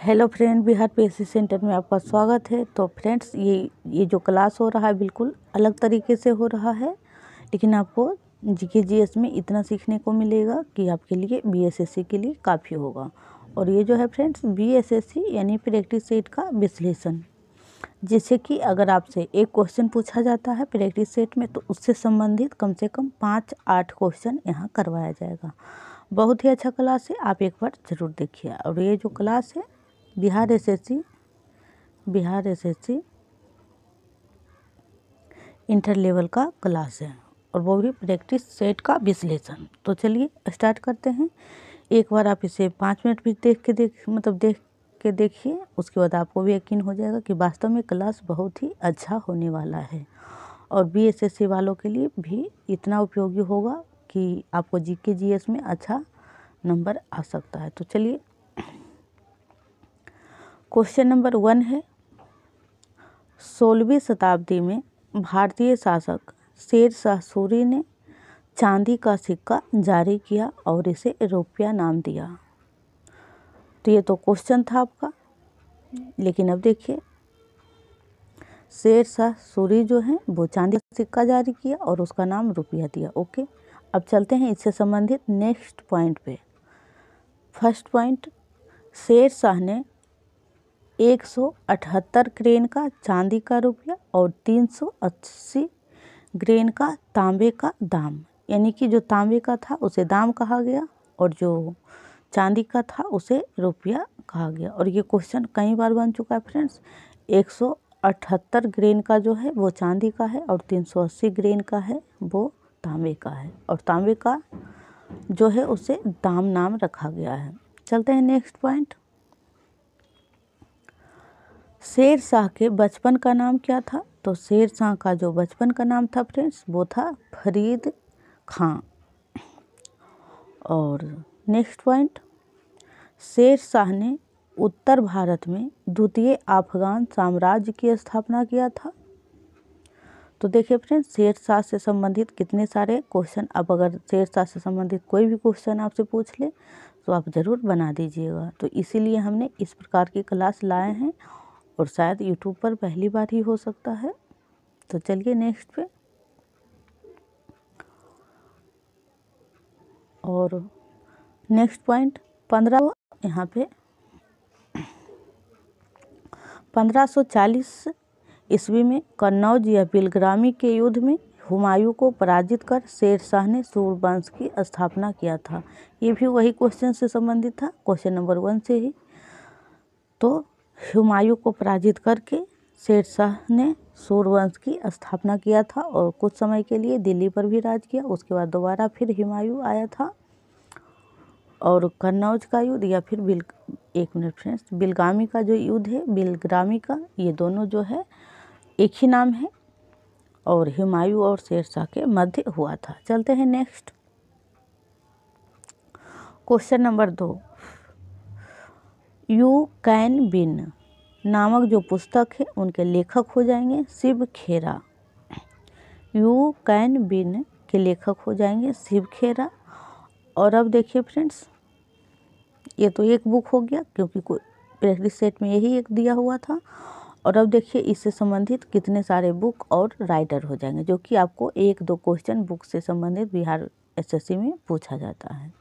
Hello friend, Bihar PSC centre में आपका स्वागत है। तो फ्रेंड्स, ये जो क्लास हो रहा है बिल्कुल अलग तरीके से हो रहा है, लेकिन आपको जीके जीएस में इतना सीखने को मिलेगा कि आपके लिए बीएसएससी के लिए काफ़ी होगा। और ये जो है फ्रेंड्स बीएसएससी यानी प्रैक्टिस सेट का विश्लेषण, जिससे कि अगर आपसे एक क्वेश्चन पूछा जाता है प्रैक्टिस सेट में तो उससे संबंधित कम से कम 5-8 क्वेश्चन यहाँ करवाया जाएगा। बहुत ही अच्छा क्लास है, आप एक बार ज़रूर देखिए। और ये जो क्लास है बिहार एसएससी इंटर लेवल का क्लास है, और वो भी प्रैक्टिस सेट का विश्लेषण। तो चलिए स्टार्ट करते हैं। एक बार आप इसे 5 मिनट भी देख के देखिए, उसके बाद आपको भी यकीन हो जाएगा कि वास्तव में क्लास बहुत ही अच्छा होने वाला है, और बीएसएससी वालों के लिए भी इतना उपयोगी होगा कि आपको जीके जीएस में अच्छा नंबर आ सकता है। तो चलिए, क्वेश्चन नंबर 1 है, 16वीं शताब्दी में भारतीय शासक शेर शाह सूरी ने चांदी का सिक्का जारी किया और इसे रुपया नाम दिया। तो ये तो क्वेश्चन था आपका, लेकिन अब देखिए, शेर शाह सूरी जो है वो चांदी का सिक्का जारी किया और उसका नाम रुपया दिया। ओके, अब चलते हैं इससे संबंधित नेक्स्ट पॉइंट पे। फर्स्ट पॉइंट, शेर शाह ने 178 ग्रेन का चांदी का रुपया और 380 ग्रेन का तांबे का दाम, यानी कि जो तांबे का था उसे दाम कहा गया और जो चांदी का था उसे रुपया कहा गया। और ये क्वेश्चन कई बार बन चुका है फ्रेंड्स। 178 ग्रेन का जो है वो चांदी का है और 380 ग्रेन का है वो तांबे का है, और तांबे का जो है उसे दाम नाम रखा गया है। चलते हैं नेक्स्ट पॉइंट। शेर शाह के बचपन का नाम क्या था? तो शेर शाह का जो बचपन का नाम था फ्रेंड्स वो था फरीद खां। और नेक्स्ट पॉइंट, शेर शाह ने उत्तर भारत में द्वितीय अफगान साम्राज्य की स्थापना किया था। तो देखिए फ्रेंड्स, शेर शाह से संबंधित कितने सारे क्वेश्चन, अब अगर शेर शाह से संबंधित कोई भी क्वेश्चन आपसे पूछ ले तो आप ज़रूर बना दीजिएगा। तो इसीलिए हमने इस प्रकार की क्लास लाए हैं, और शायद यूट्यूब पर पहली बार ही हो सकता है। तो चलिए नेक्स्ट पे। और नेक्स्ट पॉइंट 15, यहाँ पे 1540 ईस्वी में कन्नौज या बिलग्रामी के युद्ध में हुमायूं को पराजित कर शेर शाह ने सूरवंश की स्थापना किया था। ये भी वही क्वेश्चन से संबंधित था, क्वेश्चन नंबर 1 से ही। तो हुमायूं को पराजित करके शेर शाह ने सूरवंश की स्थापना किया था और कुछ समय के लिए दिल्ली पर भी राज किया। उसके बाद दोबारा फिर हुमायूं आया था, और कन्नौज का युद्ध या फिर एक मिनट फ्रेंड्स, बिलगामी का जो युद्ध है, बिलग्रामी का, ये दोनों जो है एक ही नाम है, और हुमायूं और शेर शाह के मध्य हुआ था। चलते हैं next, question number 2। You can win नामक जो पुस्तक है उनके लेखक हो जाएंगे शिव खेरा। यू कैन विन के लेखक हो जाएंगे शिव खेरा। और अब देखिए फ्रेंड्स, ये तो एक बुक हो गया क्योंकि प्रैक्टिस सेट में यही एक दिया हुआ था। और अब देखिए इससे संबंधित कितने सारे बुक और राइटर हो जाएंगे, जो कि आपको 1-2 क्वेश्चन बुक से संबंधित बिहार एसएससी में पूछा जाता है।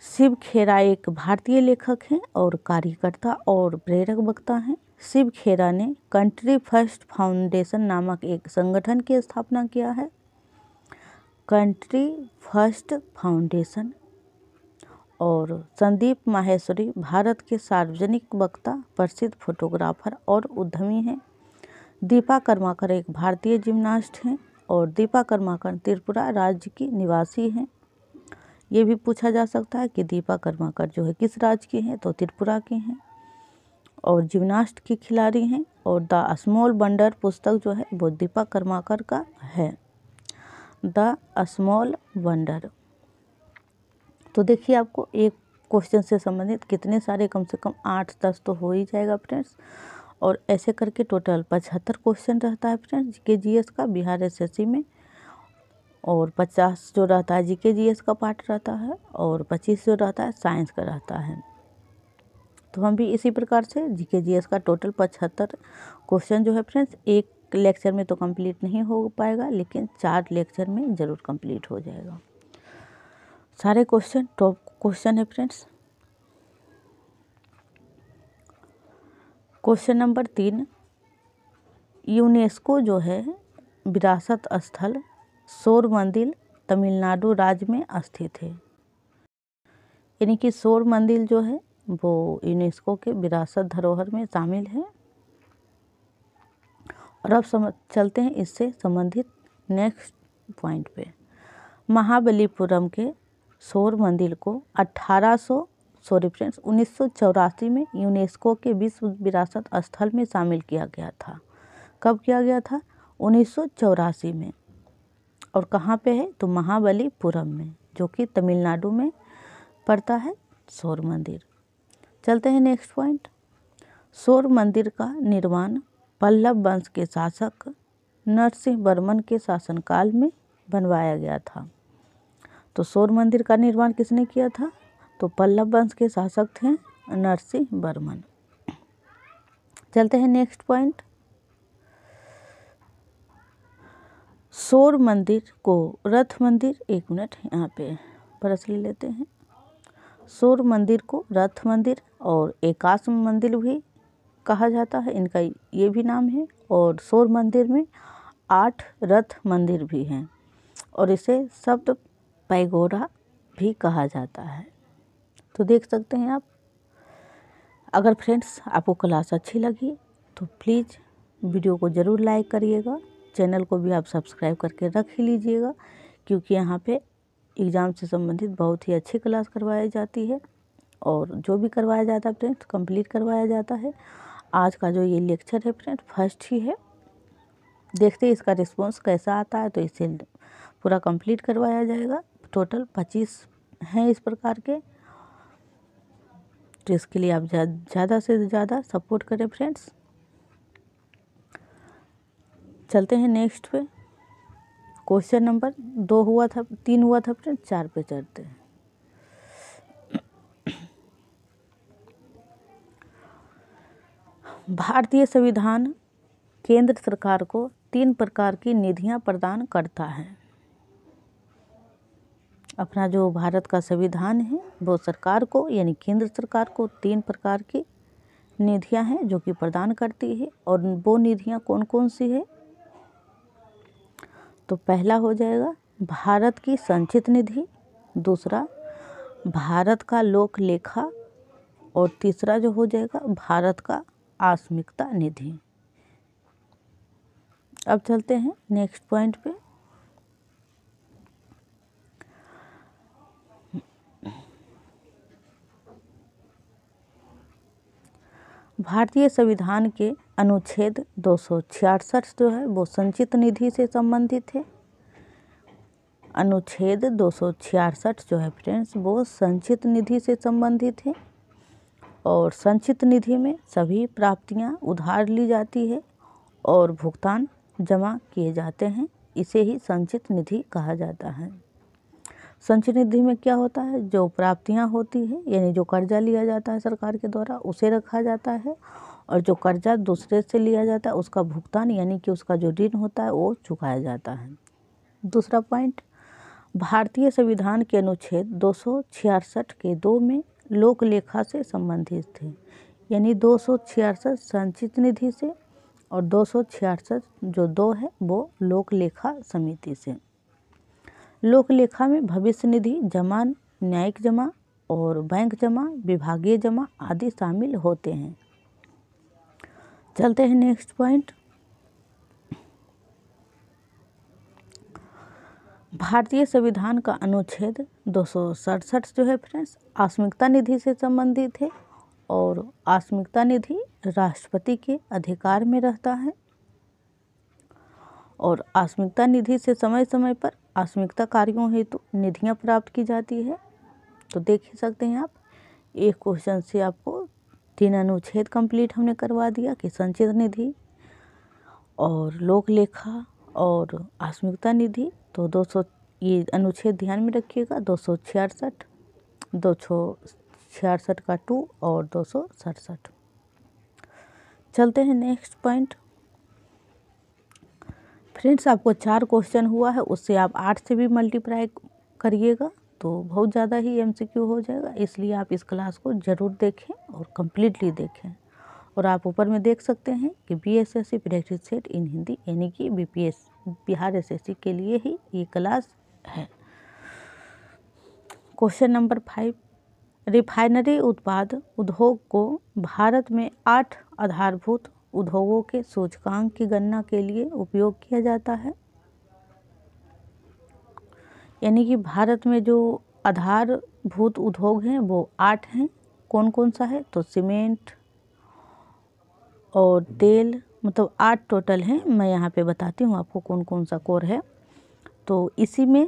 शिव खेरा एक भारतीय लेखक हैं और कार्यकर्ता और प्रेरक वक्ता हैं। शिव खेरा ने कंट्री फर्स्ट फाउंडेशन नामक एक संगठन की स्थापना किया है। Country first foundation. और संदीप माहेश्वरी भारत के सार्वजनिक वक्ता, प्रसिद्ध फोटोग्राफर और उद्यमी हैं। दीपा कर्माकर एक भारतीय जिम्नास्ट हैं, और दीपा कर्माकर त्रिपुरा राज्य की निवासी हैं। ये भी पूछा जा सकता है कि दीपा कर्माकर जो है किस राज्य की हैं, तो त्रिपुरा की हैं, और जिम्नास्ट की खिलाड़ी हैं। और द स्मॉल वंडर पुस्तक जो है वो दीपा कर्माकर का है, द स्मॉल वंडर। तो देखिए, आपको एक क्वेश्चन से संबंधित कितने सारे, कम से कम 8-10 तो हो ही जाएगा फ्रेंड्स। और ऐसे करके टोटल 75 क्वेश्चन रहता है फ्रेंड्स जीके जीएस का बिहार एसएससी में, और 50 जो रहता है जीके जीएस का पार्ट रहता है, और 25 जो रहता है साइंस का रहता है। तो हम भी इसी प्रकार से जीके जीएस का टोटल 75 क्वेश्चन जो है फ्रेंड्स एक लेक्चर में तो कंप्लीट नहीं हो पाएगा, लेकिन 4 लेक्चर में ज़रूर कंप्लीट हो जाएगा। सारे क्वेश्चन टॉप क्वेश्चन है फ्रेंड्स। क्वेश्चन नंबर 3, यूनेस्को जो है विरासत स्थल शोर मंदिर तमिलनाडु राज्य में स्थित है। यानी कि शोर मंदिर जो है वो यूनेस्को के विरासत धरोहर में शामिल है। और अब चलते हैं इससे संबंधित नेक्स्ट पॉइंट पे। महाबलीपुरम के शोर मंदिर को 1984 में यूनेस्को के विश्व विरासत स्थल में शामिल किया गया था। कब किया गया था? 1984 में। और कहाँ पे है? तो महाबलीपुरम में, जो कि तमिलनाडु में पड़ता है शोर मंदिर। चलते हैं नेक्स्ट पॉइंट। शोर मंदिर का निर्माण पल्लव वंश के शासक नरसिंह वर्मन के शासनकाल में बनवाया गया था। तो शोर मंदिर का निर्माण किसने किया था? तो पल्लव वंश के शासक थे नरसिंह वर्मन। चलते हैं नेक्स्ट पॉइंट। शोर मंदिर को रथ मंदिर, एक मिनट यहाँ पे परस ले लेते हैं। शोर मंदिर को रथ मंदिर और एकाश मंदिर भी कहा जाता है, इनका ये भी नाम है। और शोर मंदिर में 8 रथ मंदिर भी हैं और इसे सप्त पैगोडा भी कहा जाता है। तो देख सकते हैं आप। अगर फ्रेंड्स आपको क्लास अच्छी लगी तो प्लीज़ वीडियो को ज़रूर लाइक करिएगा। चैनल को भी आप सब्सक्राइब करके रख ही लीजिएगा, क्योंकि यहाँ पे एग्ज़ाम से संबंधित बहुत ही अच्छी क्लास करवाई जाती है और जो भी करवाया जाता है फ्रेंड्स कंप्लीट करवाया जाता है। आज का जो ये लेक्चर है फ्रेंड्स फर्स्ट ही है, देखते हैं इसका रिस्पॉन्स कैसा आता है, तो इसे पूरा कंप्लीट करवाया जाएगा। टोटल 25 हैं इस प्रकार के, तो इसके लिए आप ज़्यादा से ज़्यादा सपोर्ट करें फ्रेंड्स। चलते हैं नेक्स्ट पे। क्वेश्चन नंबर 2 हुआ था, 3 हुआ था फ्रेंड्स, 4 पे चलते हैं। भारतीय संविधान केंद्र सरकार को 3 प्रकार की निधियां प्रदान करता है। अपना जो भारत का संविधान है वो सरकार को यानी केंद्र सरकार को 3 प्रकार की निधियां हैं जो कि प्रदान करती है। और वो निधियां कौन कौन सी है? तो पहला हो जाएगा भारत की संचित निधि, दूसरा भारत का लोक लेखा, और तीसरा जो हो जाएगा भारत का आस्मिकता निधि। अब चलते हैं नेक्स्ट पॉइंट पे। भारतीय संविधान के अनुच्छेद 266 जो है वो संचित निधि से संबंधित है। अनुच्छेद 266 जो है फ्रेंड्स वो संचित निधि से संबंधित है। और संचित निधि में सभी प्राप्तियां उधार ली जाती है और भुगतान जमा किए जाते हैं, इसे ही संचित निधि कहा जाता है। संचित निधि में क्या होता है? जो प्राप्तियां होती है यानी जो कर्जा लिया जाता है सरकार के द्वारा उसे रखा जाता है, और जो कर्जा दूसरे से लिया जाता है उसका भुगतान यानी कि उसका जो ऋण होता है वो चुकाया जाता है। दूसरा पॉइंट, भारतीय संविधान के अनुच्छेद 266 के 2 में लोक लेखा से संबंधित थे। यानी 266 संचित निधि से और 266 जो 2 है वो लोक लेखा समिति से। लोक लेखा में भविष्य निधि जमा, न्यायिक जमा और बैंक जमा, विभागीय जमा आदि शामिल होते हैं। चलते हैं नेक्स्ट पॉइंट। भारतीय संविधान का अनुच्छेद 267 जो है फ्रेंड्स आस्मिकता निधि से संबंधित है, और आस्मिकता निधि राष्ट्रपति के अधिकार में रहता है। और आस्मिकता निधि से समय समय पर आस्मिकता कार्यों हेतु निधियां प्राप्त की जाती है। तो देख ही सकते हैं आप, एक क्वेश्चन से आपको 3 अनुच्छेद कंप्लीट हमने करवा दिया कि संचित निधि और लोक लेखा और आस्मिकता निधि। तो 200 ये अनुच्छेद ध्यान में रखिएगा, 266, 66 का 2 और 267। चलते हैं नेक्स्ट पॉइंट। फ्रेंड्स, आपको 4 क्वेश्चन हुआ है, उससे आप 8 से भी मल्टीप्लाई करिएगा तो बहुत ज़्यादा ही MCQ हो जाएगा, इसलिए आप इस क्लास को ज़रूर देखें और कम्प्लीटली देखें। और आप ऊपर में देख सकते हैं कि BSSC प्रैक्टिस सेट इन हिंदी, यानी कि BPS बिहार SSC के लिए ही ये क्लास है। क्वेश्चन नंबर 5, रिफाइनरी उत्पाद उद्योग को भारत में 8 आधारभूत उद्योगों के सूचकांक की गणना के लिए उपयोग किया जाता है। यानी कि भारत में जो आधारभूत उद्योग हैं वो 8 हैं। कौन कौन सा है? तो सीमेंट और तेल, मतलब 8 टोटल हैं। मैं यहाँ पे बताती हूँ आपको कौन कौन सा कोर है। तो इसी में